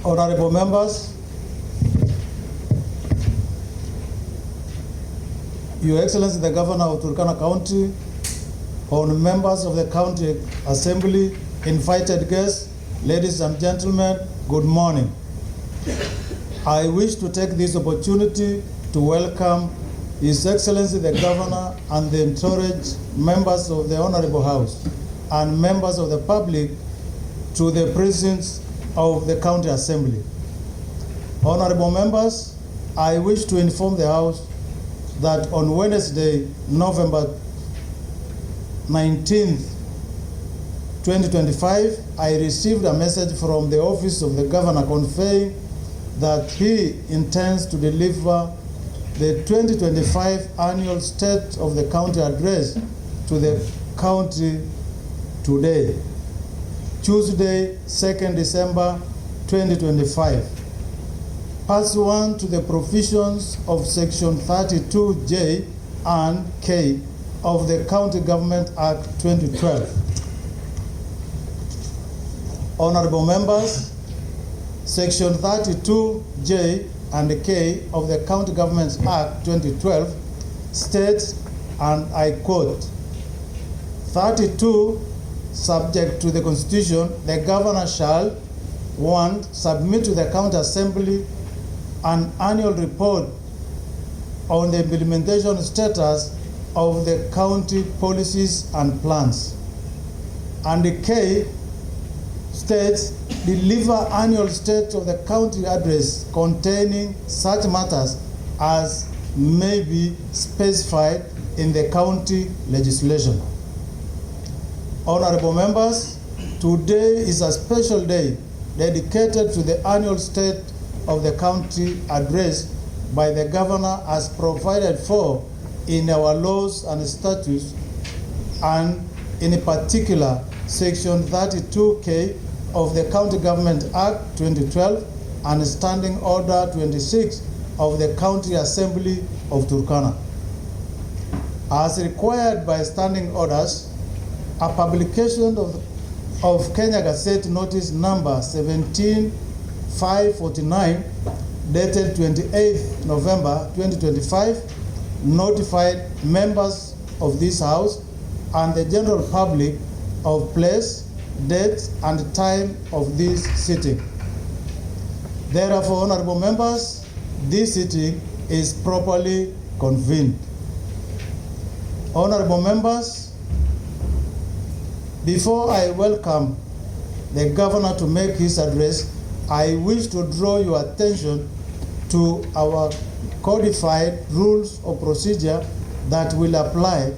Honorable members, Your Excellency the Governor of Turkana County, honorable members of the County Assembly, invited guests, ladies and gentlemen, good morning. I wish to take this opportunity to welcome His Excellency the Governor and the entourage members of the Honorable House and members of the public to the presence of the County Assembly. Honorable members, I wish to inform the House that on Wednesday, November 19th, 2025, I received a message from the Office of the Governor conveying that he intends to deliver the 2025 annual State of the County Address to the county today, Tuesday, 2nd December 2025. Pursuant to the provisions of Section 32J and K of the County Government Act 2012. Honorable members, Section 32J and K of the County Government Act 2012 states, and I quote, 32, subject to the Constitution, the Governor shall, 1, submit to the County Assembly an annual report on the implementation status of the county policies and plans. And the K states, deliver annual State of the County Address containing such matters as may be specified in the county legislation. Honorable members, today is a special day dedicated to the annual State of the County Address by the Governor as provided for in our laws and statutes, and in particular Section 32K of the County Government Act 2012 and Standing Order 26 of the County Assembly of Turkana. As required by standing orders, a publication of Kenya Gazette Notice number 17549 dated 28th November 2025 notified members of this House and the general public of place, date, and time of this sitting. Therefore, honorable members, this sitting is properly convened. Honorable members, before I welcome the Governor to make his address, I wish to draw your attention to our codified rules of procedure that will apply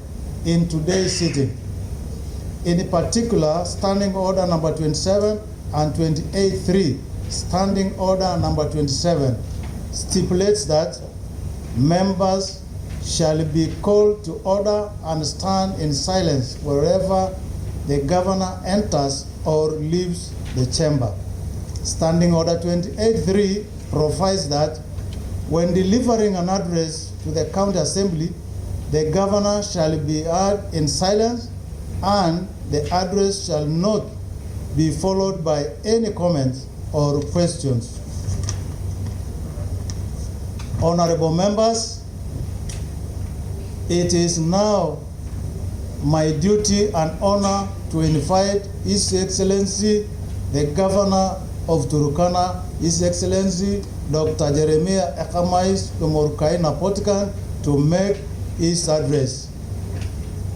in today's sitting. In particular, Standing Order number 27 and 28.3, Standing Order number 27 stipulates that members shall be called to order and stand in silence wherever the Governor enters or leaves the chamber. Standing Order 28.3 provides that when delivering an address to the County Assembly, the Governor shall be heard in silence and the address shall not be followed by any comments or questions. Honorable members, it is now my duty and honor to invite His Excellency the Governor of Turkana, His Excellency Dr. Jeremiah Ekamais Lomorukai Napotikan, to make his address.